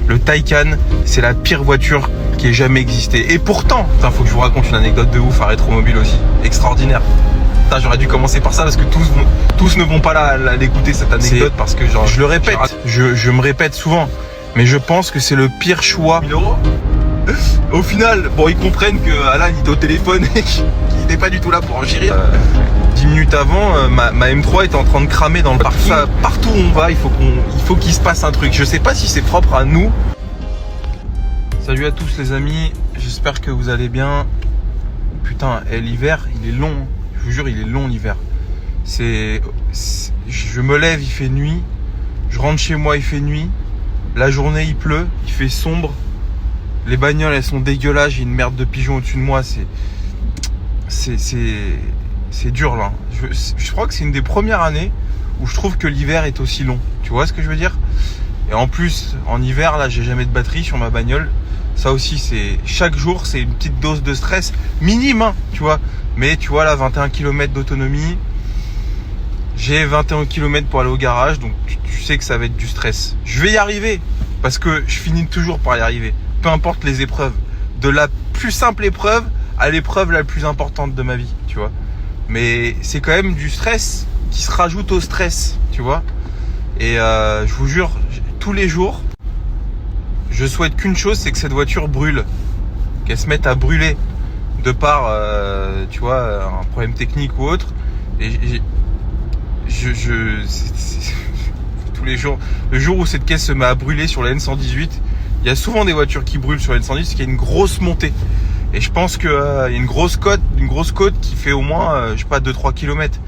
Le Taycan, c'est la pire voiture qui ait jamais existé. Et pourtant, faut que je vous raconte une anecdote de ouf à Rétromobile aussi. Extraordinaire. J'aurais dû commencer par ça parce que tous ne vont pas l'écouter cette anecdote parce que genre, je le répète, je me répète souvent, mais je pense que c'est le pire choix. 1000 €. Au final, bon, ils comprennent que Alan il est au téléphone et qu'il n'est pas du tout là pour en gérer. 10 minutes avant, ma M3 était en train de cramer dans le parking. Partout où on va, il faut qu'il se passe un truc. Je sais pas si c'est propre à nous. Salut à tous les amis, j'espère que vous allez bien. Putain, l'hiver, il est long. Je vous jure, il est long l'hiver. Je me lève, il fait nuit. Je rentre chez moi, il fait nuit. La journée, il pleut, il fait sombre. Les bagnoles, elles sont dégueulasses. J'ai une merde de pigeon au-dessus de moi. C'est dur là. Je crois que c'est une des premières années où je trouve que l'hiver est aussi long. Tu vois ce que je veux dire? Et en plus, en hiver, là, j'ai jamais de batterie sur ma bagnole. Ça aussi, chaque jour, c'est une petite dose de stress minime, hein, tu vois. Mais tu vois là, 21 km d'autonomie. J'ai 21 km pour aller au garage, donc tu sais que ça va être du stress. Je vais y arriver, parce que je finis toujours par y arriver. Peu importe les épreuves. De la plus simple épreuve à l'épreuve la plus importante de ma vie, tu vois. Mais c'est quand même du stress qui se rajoute au stress, tu vois. Et je vous jure, tous les jours, je souhaite qu'une chose, c'est que cette voiture brûle. Qu'elle se mette à brûler. De par, tu vois, un problème technique ou autre. Et tous les jours, le jour où cette caisse se met à brûler sur la N118, il y a souvent des voitures qui brûlent sur la N118 parce qu'il y a une grosse montée. Et je pense qu'il y a une grosse côte qui fait au moins, je sais pas, 2-3 km.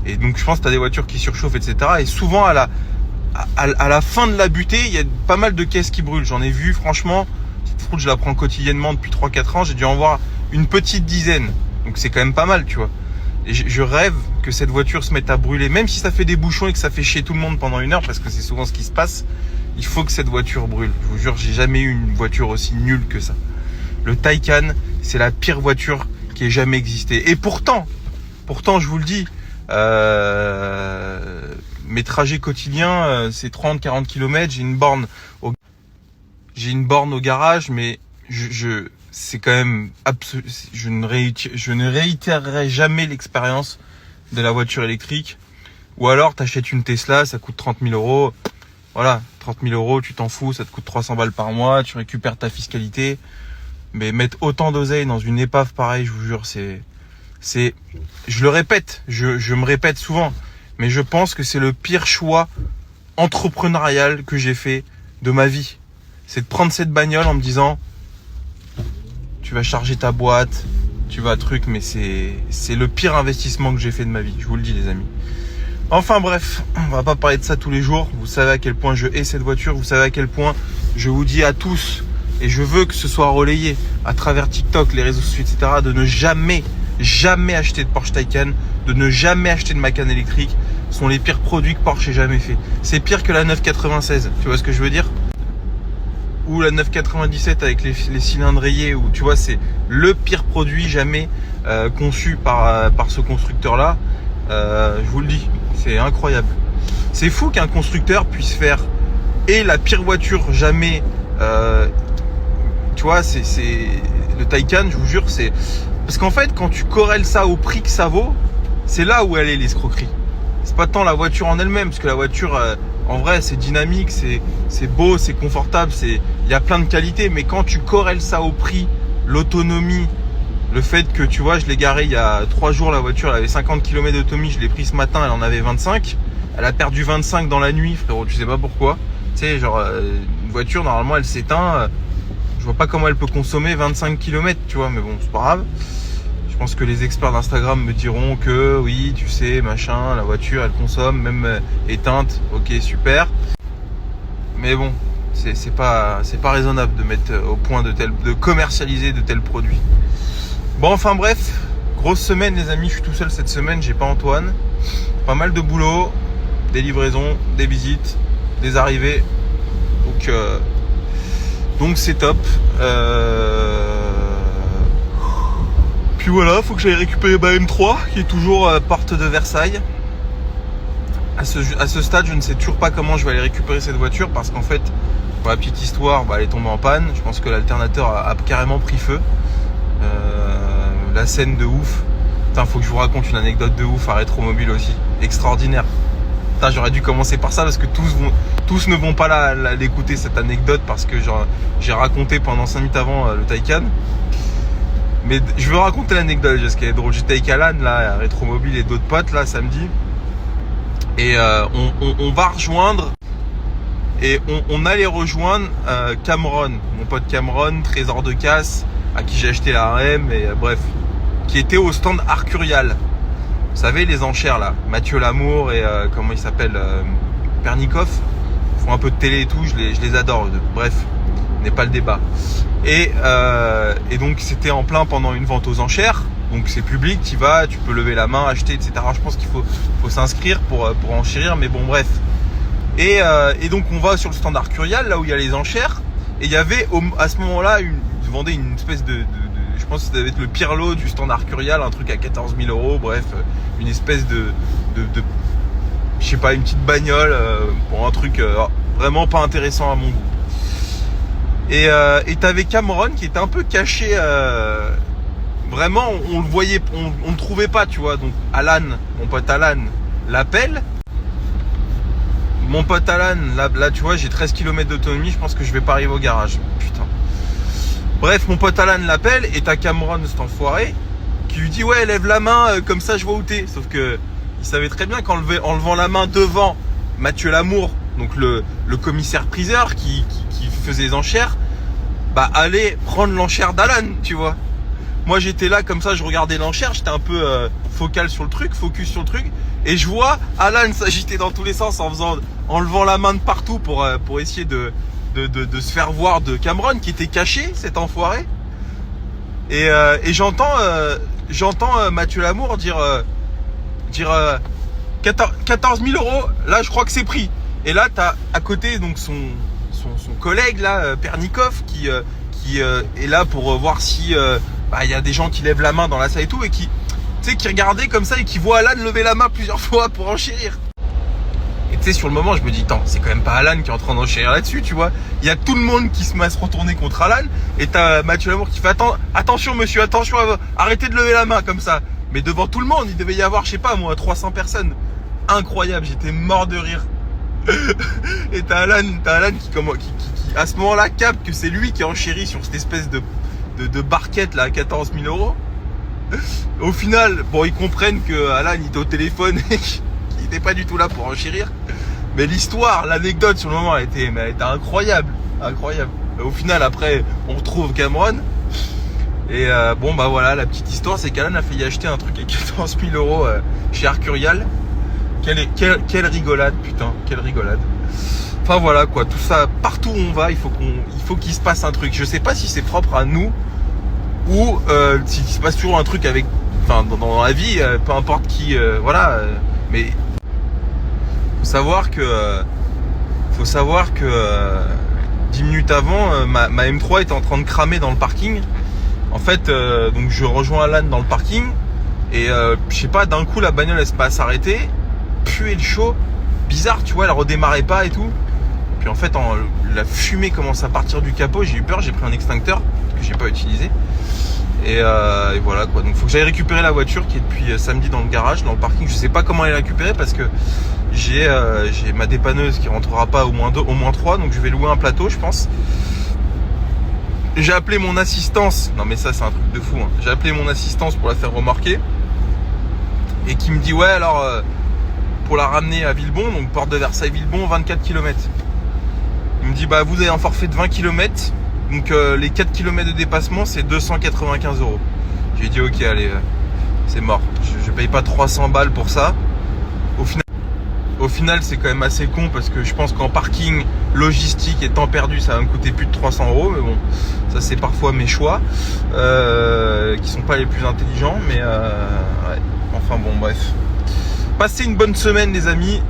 Et donc je pense que tu as des voitures qui surchauffent, etc. Et souvent à la fin de la butée, il y a pas mal de caisses qui brûlent. J'en ai vu, franchement, cette route je la prends quotidiennement depuis 3-4 ans, j'ai dû en voir une petite dizaine. Donc c'est quand même pas mal, tu vois. Et je rêve que cette voiture se mette à brûler, même si ça fait des bouchons et que ça fait chier tout le monde pendant 1 heure, parce que c'est souvent ce qui se passe. Il faut que cette voiture brûle. Je vous jure, j'ai jamais eu une voiture aussi nulle que ça. Le Taycan, c'est la pire voiture qui ait jamais existé. Et pourtant, je vous le dis, mes trajets quotidiens, c'est 30-40 km. J'ai une borne au garage, mais c'est quand même absolu. Je ne réitérerai jamais l'expérience de la voiture électrique. Ou alors, t'achètes une Tesla, ça coûte 30 000 €. Voilà, 30 000 €, tu t'en fous, ça te coûte 300 balles par mois, tu récupères ta fiscalité. Mais mettre autant d'oseille dans une épave pareille, je vous jure, je le répète, je me répète souvent, mais je pense que c'est le pire choix entrepreneurial que j'ai fait de ma vie. C'est de prendre cette bagnole en me disant, tu vas charger ta boîte, tu vas mais c'est le pire investissement que j'ai fait de ma vie, je vous le dis les amis. Enfin bref, on va pas parler de ça tous les jours. Vous savez à quel point je hais cette voiture, vous savez à quel point je vous dis à tous, et je veux que ce soit relayé à travers TikTok, les réseaux sociaux, etc., de ne jamais acheter de Porsche Taycan, de ne jamais acheter de Macan électrique. Ce sont les pires produits que Porsche ait jamais fait. C'est pire que la 996, tu vois ce que je veux dire? Ou la 997 avec les cylindres rayés, ou tu vois, c'est le pire produit jamais conçu par ce constructeur-là. Je vous le dis, c'est incroyable. C'est fou qu'un constructeur puisse faire et la pire voiture jamais. Tu vois, c'est le Taycan, je vous jure, c'est parce qu'en fait, quand tu corrèles ça au prix que ça vaut, c'est là où elle est l'escroquerie. C'est pas tant la voiture en elle-même, parce que la voiture, en vrai, c'est dynamique, c'est beau, c'est confortable, il y a plein de qualités. Mais quand tu corrèles ça au prix, l'autonomie, le fait que, tu vois, je l'ai garée il y a 3 jours, la voiture, elle avait 50 km d'autonomie, je l'ai pris ce matin, elle en avait 25. Elle a perdu 25 dans la nuit, frérot, tu sais pas pourquoi. Tu sais, genre, une voiture, normalement, elle s'éteint. Je vois pas comment elle peut consommer 25 km, tu vois, mais bon, c'est pas grave. Je pense que les experts d'Instagram me diront que oui, tu sais, machin, la voiture, elle consomme, même éteinte, ok, super. Mais bon, c'est pas raisonnable de mettre au point de commercialiser de tels produits. Bon, enfin bref, grosse semaine les amis, je suis tout seul cette semaine, j'ai pas Antoine. Pas mal de boulot, des livraisons, des visites, des arrivées. Donc c'est top. Puis voilà, faut que j'aille récupérer ma M3 qui est toujours porte de Versailles. À ce stade, je ne sais toujours pas comment je vais aller récupérer cette voiture parce qu'en fait, Pour la petite histoire, elle est tombée en panne. Je pense que l'alternateur a carrément pris feu. La scène de ouf. Putain, faut que je vous raconte une anecdote de ouf à Rétromobile aussi. Extraordinaire. Putain, j'aurais dû commencer par ça parce que tous ne vont pas l'écouter cette anecdote parce que j'ai raconté pendant 5 minutes avant le Taycan. Mais je veux raconter l'anecdote parce qu'elle est drôle. J'étais avec Alan là, à Rétromobile et d'autres potes là samedi. Et on va rejoindre. Et on allait rejoindre Cameron, mon pote Cameron, trésor de casse, à qui j'ai acheté la RM, et bref, qui était au stand Arcurial. Vous savez, les enchères là, Mathieu Lamour et comment il s'appelle, Pernikov, ils font un peu de télé et tout, je les adore. Bref, n'est pas le débat. Et donc c'était en plein pendant une vente aux enchères, donc c'est public, tu vas, tu peux lever la main, acheter, etc. Je pense qu'il faut s'inscrire pour enchérir, mais bon bref. Et donc on va sur le stand Arcurial, là où il y a les enchères, et il y avait à ce moment-là, ils vendaient une espèce de je pense que ça devait être le pire lot du stand Arcurial, un truc à 14 000 €, bref, une espèce de je sais pas, une petite bagnole pour un truc vraiment pas intéressant à mon goût. Et t'avais Cameron qui était un peu caché, vraiment on le voyait, on le trouvait pas, tu vois. Donc Alan, mon pote Alan, l'appelle. Mon pote Alan, là tu vois, j'ai 13 km d'autonomie, je pense que je vais pas arriver au garage. Putain. Bref, mon pote Alan l'appelle et t'as Cameron, cet enfoiré, qui lui dit ouais, lève la main, comme ça je vois où t'es. Sauf que il savait très bien qu'en levant la main devant Mathieu Lamour, donc le commissaire priseur qui faisait les enchères, allait prendre l'enchère d'Alan, tu vois. Moi j'étais là comme ça, je regardais l'enchère, j'étais un peu focus sur le truc, et je vois Alan s'agiter dans tous les sens en levant la main de partout pour essayer de se faire voir de Cameron qui était caché, cet enfoiré. Et j'entends Mathieu Lamour dire 14 000 €, là je crois que c'est pris. Et là t'as à côté donc son collègue là, Pernikov, qui est là pour voir si y a des gens qui lèvent la main dans la salle et tout, et qui regardait comme ça et qui voit Alan lever la main plusieurs fois pour enchérir. Et tu sais, sur le moment, je me dis, attends, c'est quand même pas Alan qui est en train d'enchérir là-dessus, tu vois. Il y a tout le monde qui se met à se retourner contre Alan, et t'as Mathieu Lamour qui fait, attention monsieur, attention, arrêtez de lever la main comme ça. Mais devant tout le monde, il devait y avoir, je sais pas moi, 300 personnes. Incroyable, j'étais mort de rire. Et t'as Alan qui à ce moment-là capte que c'est lui qui enchérit sur cette espèce de barquette là à 14 000 €. Au final, ils comprennent que Alan il était au téléphone et qu'il n'était pas du tout là pour enchérir. Mais l'histoire, l'anecdote sur le moment, elle était incroyable. Au final, après, on retrouve Cameron. Et voilà, la petite histoire, c'est qu'Alan a failli acheter un truc à 14 000 € chez Arcurial. Quelle rigolade, putain, quelle rigolade. Enfin voilà quoi, tout ça, partout où on va, il faut qu'il se passe un truc. Je sais pas si c'est propre à nous ou s'il se passe toujours un truc dans la vie, peu importe qui, mais faut savoir que 10 minutes avant, ma M3 était en train de cramer dans le parking. En fait, donc je rejoins Alan dans le parking et je sais pas, d'un coup la bagnole elle se passe s'arrêter, puer le chaud, bizarre, tu vois, elle redémarrait pas et tout. Puis en fait, la fumée commence à partir du capot, j'ai eu peur, j'ai pris un extincteur que j'ai pas utilisé. Et voilà quoi, donc faut que j'aille récupérer la voiture qui est depuis samedi dans le garage, dans le parking. Je sais pas comment aller la récupérer parce que j'ai ma dépanneuse qui rentrera pas au moins 3, donc je vais louer un plateau je pense. J'ai appelé mon assistance, non mais ça c'est un truc de fou, hein. J'ai appelé mon assistance pour la faire remorquer et qui me dit ouais alors pour la ramener à Villebon, donc porte de Versailles-Villebon, 24 km. Il me dit vous avez un forfait de 20 km, donc les 4 km de dépassement c'est 295 €. J'ai dit ok allez, c'est mort, je paye pas 300 balles pour ça. Au final c'est quand même assez con parce que je pense qu'en parking, logistique et temps perdu ça va me coûter plus de 300 €, mais bon ça c'est parfois mes choix qui sont pas les plus intelligents, mais ouais. Enfin bon bref. Passez une bonne semaine les amis.